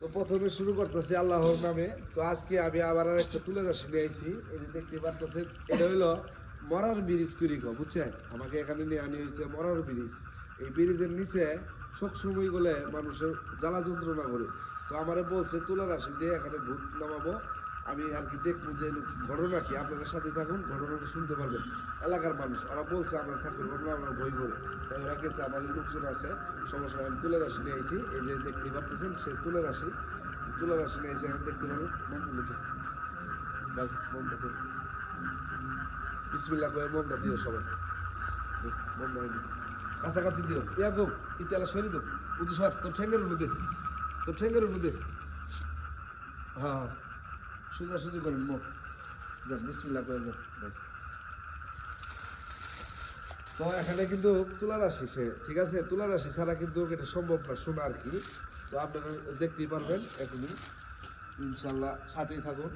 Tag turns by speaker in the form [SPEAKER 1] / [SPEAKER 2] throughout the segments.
[SPEAKER 1] তো প্রথমে শুরু করতেছি আল্লাহর নামে। তো আজকে আমি আবার আর একটা তুলে রাশি নিয়ে আইছি। এই যে দেখতে পারতেছেন, এটা হলো মরার ব্রিজ কুড়িক, বুঝছেন? আমাকে এখানে নিয়ে আনি হয়েছে মরার ব্রিজ। এই ব্রিজের নিচে শোক সময় গেলে মানুষের জ্বালা যন্ত্রণা করে। তো আমারে বলছে তুলা রাশি দিয়ে এখানে ভূত নামাবো। আমি আর কি দেখবো যে ঘটনা কি, আপনাদের সাথে থাকুন, ঘটনাটা শুনতে পারবেন। এলাকার মানুষ ওরা বলছে আমরা থাকুন, আমরা বই করে, তাই ওরা গেছে। আমার লোকজন আছে, সমস্যা আমি তুলে রাশি নিয়ে আইছি। এই যে দেখতে পারতেছেন সে তুলে রাশি নিয়ে আইসি, এখন দেখতে পারবেন। বিসমিল্লাহ করে মোমটা দিও সবাই, মোমটা কাছাকাছি দিও। ইয়া গো ইতালা সরি দো, বুঝি সর, তোর ঠেঙ্গের মধ্যে, তোর ঠেঙ্গের মধ্যে। হ্যাঁ সোজা সুজি করেন মোট যান, বিসমিল্লাহ করে যান। তো এখানে কিন্তু তুলা রাশি সে, ঠিক আছে? তুলা রাশি ছাড়া কিন্তু এটা সম্ভব না শোনা আর কি। তো আপনারা দেখতেই পারবেন এখনই, ইনশাল্লাহ সাথেই থাকুন।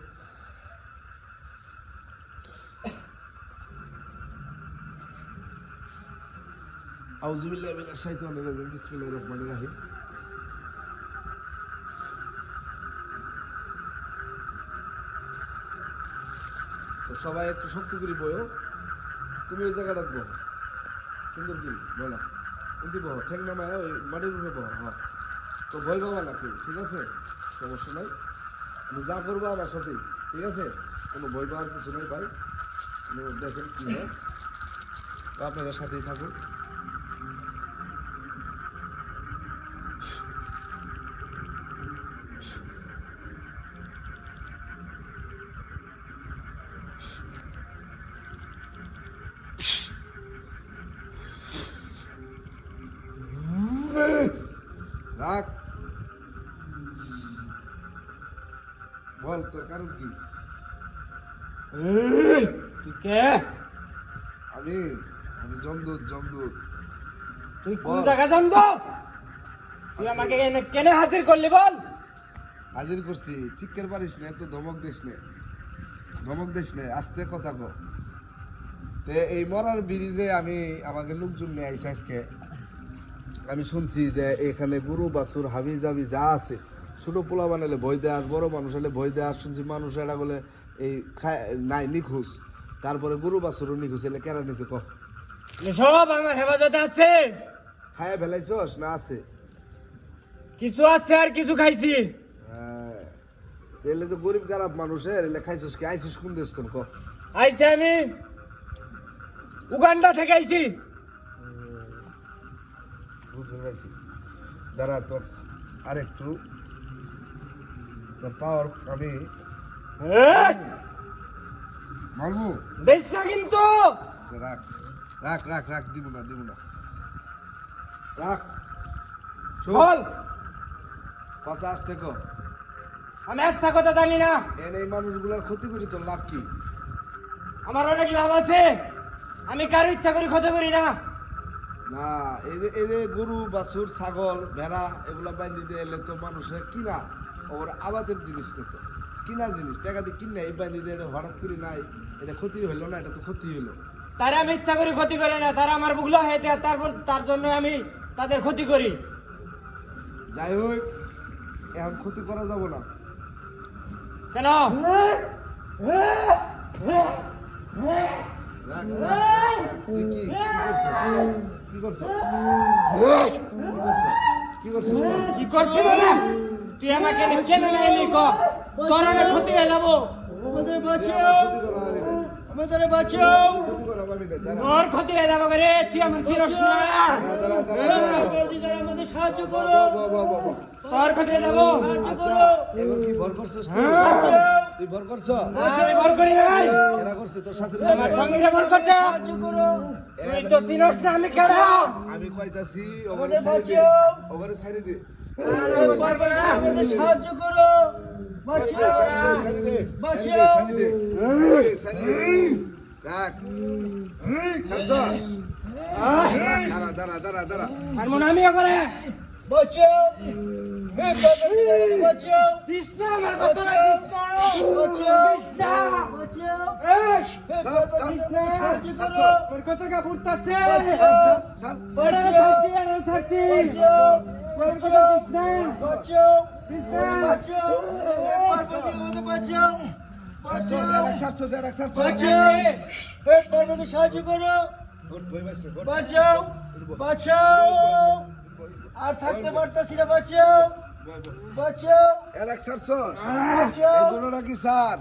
[SPEAKER 1] আউযুবিল্লাহি মিনাশ শাইতানির রাজিম, বিসমিল্লাহির রহমানির রহিম। তো সবাই একটু শক্তি করে বয়ো। তুমি ওই জায়গাটা বহ, সুন্দর করে বলা কিন্তু বহ, ঠেং নামায় ওই মাটির উপরে বহ। হ্যাঁ, তো ভয় পাবা না কেউ, ঠিক আছে? সমস্যা নাই, তুমি যা করবো আমার সাথেই, ঠিক আছে? কোনো ভয় পাওয়ার কিছু নেই ভাই। দেখেন কী হয়, তো আপনারা সাথেই থাকুন। রাখ, বল তোর কারণ কি?
[SPEAKER 2] তুই কে?
[SPEAKER 1] আমি আমি জমদূত।
[SPEAKER 2] তুই কোন জায়গা জানবো? তুই আমাকে কেন হাজির করলি বল?
[SPEAKER 1] হাজির করছি, চিৎকার পারিস না, তো ধমক দিস নে, আস্তে কথা কো। তে এই মরার ব্রিজে আমি আমাকে লোকজন নিয়ে আইসি আজকে। আমি শুনছি যে এখানে গরু বাছুর হাবি জাবি যা আছে, ছোট পোলা বানালে ভয় দেয়, বড় মানুষ হলে ভয় দেয়। শুনছি মানুষ এটা বলে এই খায় নাই নিখোঁজ, তারপরে গরু বাছুরও নিখোঁজ। এলে কেরা নিচে কহ,
[SPEAKER 2] সব আমার হেফাজতে আছে।
[SPEAKER 1] খায় ফেলাইছস না আছে?
[SPEAKER 2] কিছু আছে আর কিছু খাইছি।
[SPEAKER 1] হ্যাঁ, এলে তো গরিব খারাপ মানুষের, এলে খাইছস কি? আইছিস কোন দেশ তোর কহ?
[SPEAKER 2] আইছে আমি উগান্ডা থেকে আইছি।
[SPEAKER 1] বুঝতে পারছি, দাঁড়া তোর আর একটু তোর পাওয়ার আমি মারবো।
[SPEAKER 2] দেশ না কিন্তু।
[SPEAKER 1] রাখ রাখ রাখ রাখ, দিব না রাখ।
[SPEAKER 2] বল,
[SPEAKER 1] কথা আসতে কো।
[SPEAKER 2] আমি আস্থা কথা জানি না।
[SPEAKER 1] এই মানুষগুলার ক্ষতি করি, তোর লাভ কি?
[SPEAKER 2] আমার অনেক লাভ আছে, আমি কারো ইচ্ছা করি ক্ষতি করি না।
[SPEAKER 1] না, এই যে গরু বাছুর ছাগল ভেড়া এগুলা বাইন্ধি দিয়ে এলে তো মানুষের কিনা, ওর আবাদের জিনিস কিন্তু কিনা জিনিস, টাকা দিয়ে কিনা এই বাইন্ধি দিয়ে হঠাৎ করে নাই, এটা ক্ষতি হইলো না? এটা তো ক্ষতি হইলো।
[SPEAKER 2] তারা আমি ইচ্ছা করি ক্ষতি করে না, তারা আমার বুগলা হয়ে দেয়, তারপর তার জন্য আমি তাদের ক্ষতি করি।
[SPEAKER 1] যাই হোক, এখন ক্ষতি করা যাব না।
[SPEAKER 2] কেন?
[SPEAKER 1] রাখ, রাখ। তুই কি করছো?
[SPEAKER 2] কি করছি মানে? তুই আমাকে কেন নাইলি ক? তোর অনেক ক্ষতি হয়ে যাবো।
[SPEAKER 3] আমাদের বাঁচাও, আমাদের বাঁচাও।
[SPEAKER 2] তোর ক্ষতি হয়ে যাবো রে, তুই আমার চিরস না।
[SPEAKER 3] আমাদের সাহায্য করো,
[SPEAKER 2] তোর ক্ষতি হয়ে যাবো।
[SPEAKER 1] আচ্ছা, এবার কি ভর করছিস তুই? তুই ভর করছ?
[SPEAKER 2] আমি ভর করি নাই,
[SPEAKER 1] এরা করছে তোর সাথে?
[SPEAKER 2] আমার সঙ্গীরা ভর করছে। তুই তো চিরস না, আমি কেন?
[SPEAKER 1] আমি কইতাছি
[SPEAKER 3] আমাদের বাঁচাও,
[SPEAKER 1] ওখানে ছাড়ি দে,
[SPEAKER 3] আমাদের সাহায্য করো, বাঁচাও,
[SPEAKER 1] ছাড়ি দে,
[SPEAKER 3] বাঁচাও।
[SPEAKER 1] ছাড়ি দে। রাখ, ছাড়ছ? দাঁড়া।
[SPEAKER 2] আর মনে আমিও করে
[SPEAKER 3] বাঁচাও, হে আমাদের বাঁচাও,
[SPEAKER 2] কৃষ্ণা আমার কথা না,
[SPEAKER 3] বাঁচাও,
[SPEAKER 2] কৃষ্ণা,
[SPEAKER 3] বাঁচাও।
[SPEAKER 2] এই
[SPEAKER 3] হে কৃষ্ণ সাহায্য করো,
[SPEAKER 2] তোর কথা কা ফুটতাছে।
[SPEAKER 1] ছাড়।
[SPEAKER 3] বাঁচাও,
[SPEAKER 2] থাকছি।
[SPEAKER 3] বাঁচাও,
[SPEAKER 2] কৃষ্ণা,
[SPEAKER 3] বাঁচাও,
[SPEAKER 2] কৃষ্ণা,
[SPEAKER 3] বাঁচাও,
[SPEAKER 2] কৃষ্ণা,
[SPEAKER 3] বাঁচাও
[SPEAKER 1] চারশো,
[SPEAKER 3] বাঁচাও
[SPEAKER 1] এক চারশো, এক চারশো।
[SPEAKER 3] বাঁচাও হে পার্বতী সাহায্য করো
[SPEAKER 1] ভোট, ভয় পাইছে, ভোট।
[SPEAKER 3] বাঁচাও বাঁচাও আর থাকতে পারতাছি না বাঁচাও
[SPEAKER 1] ভয়, ভয়।
[SPEAKER 3] বাঁচাও
[SPEAKER 1] এক চারশো।
[SPEAKER 3] বাঁচাও
[SPEAKER 1] এই দুটো নাকি স্যার?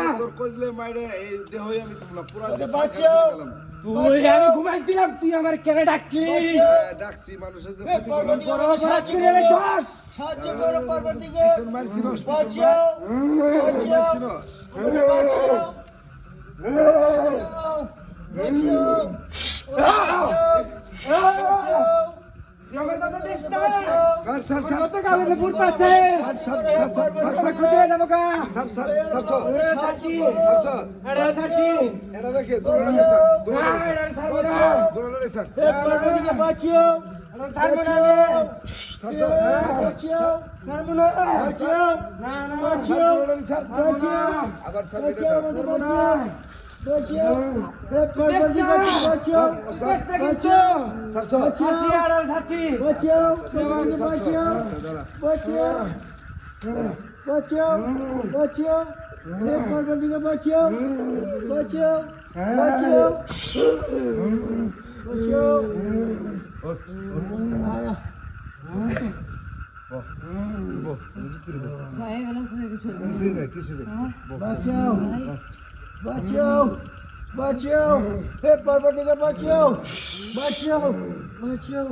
[SPEAKER 1] এই তোর কইজলে মাইরে এই দেহই আমি তোমরা পুরা
[SPEAKER 3] ওকে
[SPEAKER 1] দিয়ে
[SPEAKER 3] বাঁচাও।
[SPEAKER 1] সাকার করে গেলাম।
[SPEAKER 2] তুই আমি ঘুমাইছিলাম তুই আমার কেন ডাকলি
[SPEAKER 1] ডাকছি মানুষের যে
[SPEAKER 3] হে
[SPEAKER 1] ক্ষতি
[SPEAKER 3] পার্বতী
[SPEAKER 1] করলাম।
[SPEAKER 3] আমাকে সাহায্য
[SPEAKER 2] তুই রে
[SPEAKER 3] করো
[SPEAKER 2] দোষ
[SPEAKER 3] সাহায্য করো পার্বতীকে
[SPEAKER 1] পিছন মারছি না, পিছন
[SPEAKER 3] বাঁচাও
[SPEAKER 1] পিছন মারছি না।
[SPEAKER 3] আমাকে বাঁচাও বাঁচাও বাঁচাও
[SPEAKER 2] আমার কথা দেখ না
[SPEAKER 1] স্যার, স্যার, স্যার।
[SPEAKER 2] কত কাগজে পড়তাছে
[SPEAKER 1] sir, sir, sir, sir, sir, sir,
[SPEAKER 2] খুঁজে যাবো কা
[SPEAKER 1] sir, sir, sir, sir,
[SPEAKER 2] Sathi
[SPEAKER 1] sir, sir.
[SPEAKER 2] আরে সাথী
[SPEAKER 1] এরা রেখে, দৌড়ানো নেই, স্যার, দৌড়ানো নেই, স্যার।
[SPEAKER 2] আরে সারবো না
[SPEAKER 1] দৌড়ানো নেই, স্যার।
[SPEAKER 3] হে পার্বতীকে বাঁচিও
[SPEAKER 2] আরে সারবো না
[SPEAKER 1] স্যার, স্যার, স্যার, স্যার।
[SPEAKER 3] বাঁচিও
[SPEAKER 2] সারবো না
[SPEAKER 3] বাঁচিও
[SPEAKER 2] না না
[SPEAKER 1] স্যার, দৌড়ানো নেই, স্যার।
[SPEAKER 3] বাঁচিও
[SPEAKER 1] আবার স্যার মেরে
[SPEAKER 3] বাঁচিও
[SPEAKER 1] দাও।
[SPEAKER 3] আমাদের বাঁচিও বাঁচিও হে পার্বতীকে বাঁচিও
[SPEAKER 1] স্যার,
[SPEAKER 3] বাঁচিও
[SPEAKER 1] স্যার, স্যার।
[SPEAKER 2] সাথী আর সাথী
[SPEAKER 3] বাঁচিও
[SPEAKER 1] স্যার,
[SPEAKER 3] আমাকে বাঁচিও
[SPEAKER 1] আচ্ছা, দাঁড়া।
[SPEAKER 3] বাঁচিও বাঁচিও বাঁচিও হে পার্বতীকে বাঁচিও বাঁচিও বাঁচিও বাঁচিও
[SPEAKER 1] ওঠ, বো, বুঝতে পারবো। কিছুই নাই, কিছুই নাই। বো।
[SPEAKER 3] বাঁচিও বাঁচিও বাঁচিও হে পার্বতীকে বাঁচিও বাঁচিও বাঁচিও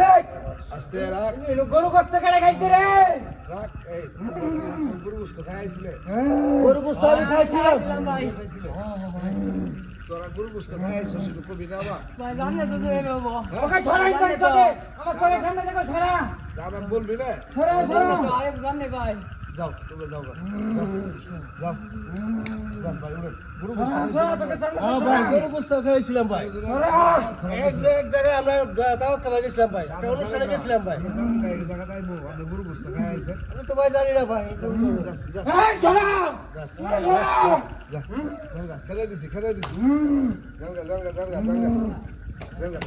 [SPEAKER 2] এই
[SPEAKER 1] আস্তে রাখ,
[SPEAKER 2] এলো গরু কষ্ট করে খাইছে রে
[SPEAKER 1] রাখ। এই, গরু গোশত খাইছিলে?
[SPEAKER 3] গরু গোস্ত আমি খাইছিলাম
[SPEAKER 1] তোরা গরু গোশত খাইছিস, সেটা কবি না বা?
[SPEAKER 2] ওকে ছড়াই করে তো দে আমার চোখের সামনে দেখো ছড়া
[SPEAKER 1] আমাকে বলবি না?
[SPEAKER 2] ছড়া ছড়া
[SPEAKER 1] যাও, তোমরা যাও গা। যাও, যাও, ভাই, উঠেন। গরু গোশত
[SPEAKER 2] ছড়া
[SPEAKER 1] খাইছিস?
[SPEAKER 2] তোকে সামনে
[SPEAKER 3] হ্যাঁ ভাই গরু গোস্ত খাইছিলাম ভাই
[SPEAKER 2] ছড়া
[SPEAKER 3] এক জায়গায় আমরা দাওয়াত খাবার গেছিলাম ভাই একটা অনুষ্ঠানে গেছিলাম ভাই
[SPEAKER 1] এই জায়গাটায় বউ, আপনি গরু গোশত খাইছেন?
[SPEAKER 3] আমি তো ভাই জানি না ভাই
[SPEAKER 1] যা, যা,
[SPEAKER 2] এই ছড়া
[SPEAKER 1] যা। জানগা, খেদাই দিছি, খেদাই দিছি। জানগা, জানগা, জানগা, জানগা। জানগা।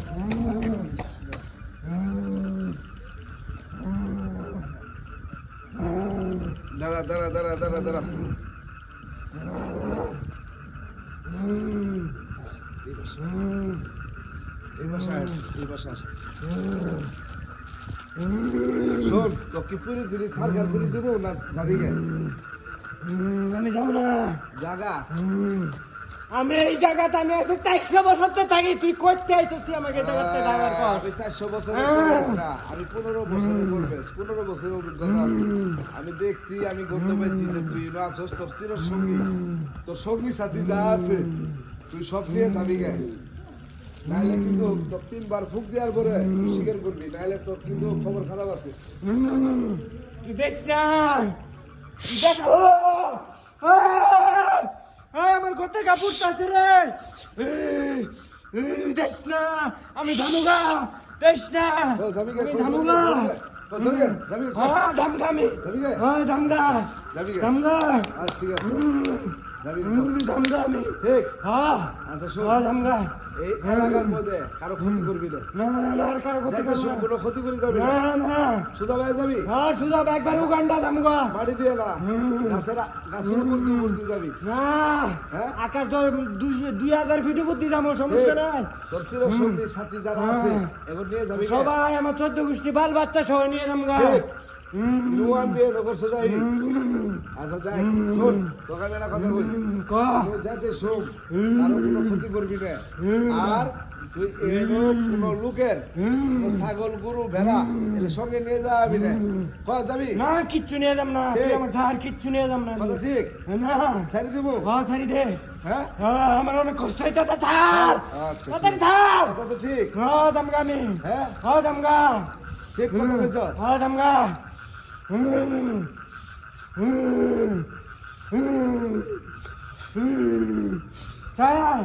[SPEAKER 1] দাঁড়া, দাঁড়া, দাঁড়া, দাঁড়া, দাঁড়া। এই পাশে। এই পাশে আয়, এই পাশে আস। শোন, তোকে পুরি দিলি সারকার করে দেবো না যাবি গে?
[SPEAKER 2] আমি যাবো না
[SPEAKER 1] জাগা
[SPEAKER 2] আমি এই জায়গাতে আমি আছি 400 বছর তো থাকি তুই করতে আইছিস তুই আমাকে এই জায়গাতে যাওয়ার পর
[SPEAKER 1] আমি 400 বছরের পরিবেশ না, আমি 15 বছরের পরিবেশ, 15 বছরের অভিজ্ঞতা আছে। আমি দেখছি, আমি গন্ধ পাইছি যে তুই না আছস, তোর চিরসঙ্গী, তোর সঙ্গী সাথী যা আছে তুই সব নিয়ে যাবি গে। নাহলে কিন্তু তোর 3 বার ফুক দেওয়ার পরে স্বীকার করবি, নাহলে তোর কিন্তু খবর খারাপ আছে।
[SPEAKER 2] তুই দেখ না তুই দেখ আমার গতের কাপড় আছে রে দেখ না আমি ধানুগা দেখ না
[SPEAKER 1] ও, যাবি গে?
[SPEAKER 2] আমি ধানুগা
[SPEAKER 1] ও, যাবি গে? যাবি গে?
[SPEAKER 2] হ্যাঁ ধামগা আমি
[SPEAKER 1] যাবি গে?
[SPEAKER 2] হ্যাঁ ধামগা
[SPEAKER 1] যাবি গে?
[SPEAKER 2] ধামগা
[SPEAKER 1] আচ্ছা, ঠিক আছে। যাবি গে?
[SPEAKER 2] ধামগা আমি
[SPEAKER 1] ঠিক।
[SPEAKER 2] হ্যাঁ
[SPEAKER 1] আচ্ছা, শোন,
[SPEAKER 2] হ্যাঁ ধামগা
[SPEAKER 1] এই এলাকার মধ্যে কারো ক্ষতি করবি না।
[SPEAKER 2] না না আর কারো ক্ষতি
[SPEAKER 1] যাইতে
[SPEAKER 2] করবো
[SPEAKER 1] সময়
[SPEAKER 2] না।
[SPEAKER 1] কোনো ক্ষতি করে যাবি না।
[SPEAKER 2] না না
[SPEAKER 1] সোজা ভাই যাবি,
[SPEAKER 2] হ্যাঁ সুজা একবার উগান্ডা ধামগা
[SPEAKER 1] মাটি দিয়ে না, গাছের উপর দিয়ে যাবি।
[SPEAKER 2] না
[SPEAKER 1] হ্যাঁ?
[SPEAKER 2] আকাশ তো 2000 ফিট উপর দিয়ে যাবো সমস্যা নাই
[SPEAKER 1] তোর চিরসঙ্গী সাথী যারা আছে এখন নিয়ে যাবি গে?
[SPEAKER 2] সবাই আমার 14 গোষ্ঠী বাল বাচ্চা সহ নিয়ে যাবো
[SPEAKER 1] ঠিক। নুয়ান বিয়ে নগর সোজাই। আচ্ছা, যাই, শোন, তোকে একটা কথা বলি।
[SPEAKER 2] ক
[SPEAKER 1] তুই যাতে শোন, কারো কোনো ক্ষতি করবি না। আর তুই কোনো লোকের কোনো ছাগল গরু ভেড়া এলে সঙ্গে নিয়ে যাবি না। যাবি?
[SPEAKER 2] না কিচ্ছু নিয়ে যাম না তুই
[SPEAKER 1] ঠিক।
[SPEAKER 2] আমার স্যার কিচ্ছু নিয়ে যাম না আমি।
[SPEAKER 1] কথা ঠিক?
[SPEAKER 2] না
[SPEAKER 1] ছাড়ি দেবো?
[SPEAKER 2] হ্যাঁ সারি দে
[SPEAKER 1] হ্যাঁ?
[SPEAKER 2] হ্যাঁ, আমার অনেক কষ্ট হইতেছে স্যার
[SPEAKER 1] আচ্ছা,
[SPEAKER 2] তাড়াতাড়ি স্যার
[SPEAKER 1] কথা তো ঠিক।
[SPEAKER 2] হ্যাঁ দামগা আমি
[SPEAKER 1] হ্যাঁ?
[SPEAKER 2] হ্যাঁ দামগা
[SPEAKER 1] ঠিক কথা বলছ।
[SPEAKER 2] হ্যাঁ দামগা স্যার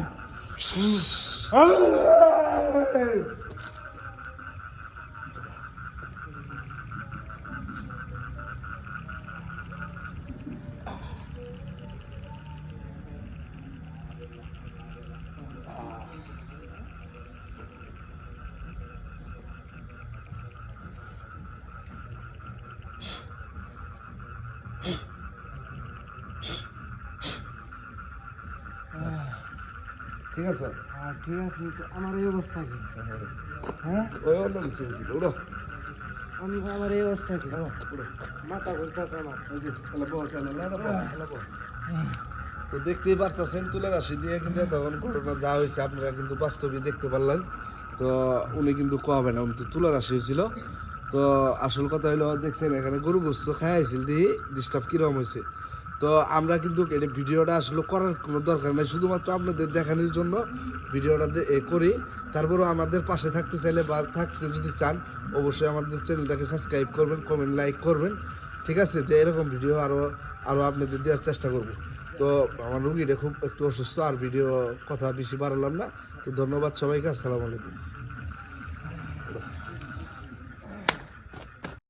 [SPEAKER 1] ঠিক আছে
[SPEAKER 2] ঠিক আছে তো আমার এই অবস্থা কি হ্যাঁ
[SPEAKER 1] ওই অন্য কিছু হয়েছিল উড়ো
[SPEAKER 2] আমার এই অবস্থা কি
[SPEAKER 1] উড়ো
[SPEAKER 2] মাথা ঘুরতেছে আমার
[SPEAKER 1] ওই যে এলা বহ তাহলে তো দেখতেই পারতেছেন তুলার রাশি দিয়ে কিন্তু তখন ঘটনা যা হয়েছে আপনারা কিন্তু বাস্তবে দেখতে পারলেন তো উনি কিন্তু কবে না উনি তো তুলার রাশি হয়েছিল তো আসল কথা হলো দেখছেন এখানে গরু গোস্ত খাইছিল দিয়ে ডিস্টার্ব কিরকম হয়েছে তো আমরা কিন্তু এই ভিডিওটা আসলে করার কোনো দরকার নেই শুধুমাত্র আপনাদের দেখানোর জন্য ভিডিওটা করি তারপরেও আমাদের পাশে থাকতে চাইলে বা থাকতে যদি চান অবশ্যই আমাদের চ্যানেলটাকে সাবস্ক্রাইব করবেন কমেন্ট লাইক করবেন ঠিক আছে যে এরকম ভিডিও আরও আপনাদের দেওয়ার চেষ্টা করব তো আমার রুগীটা খুব একটু অসুস্থ আর ভিডিও কথা বেশি বাড়ালাম না তো ধন্যবাদ সবাইকে আসসালামু আলাইকুম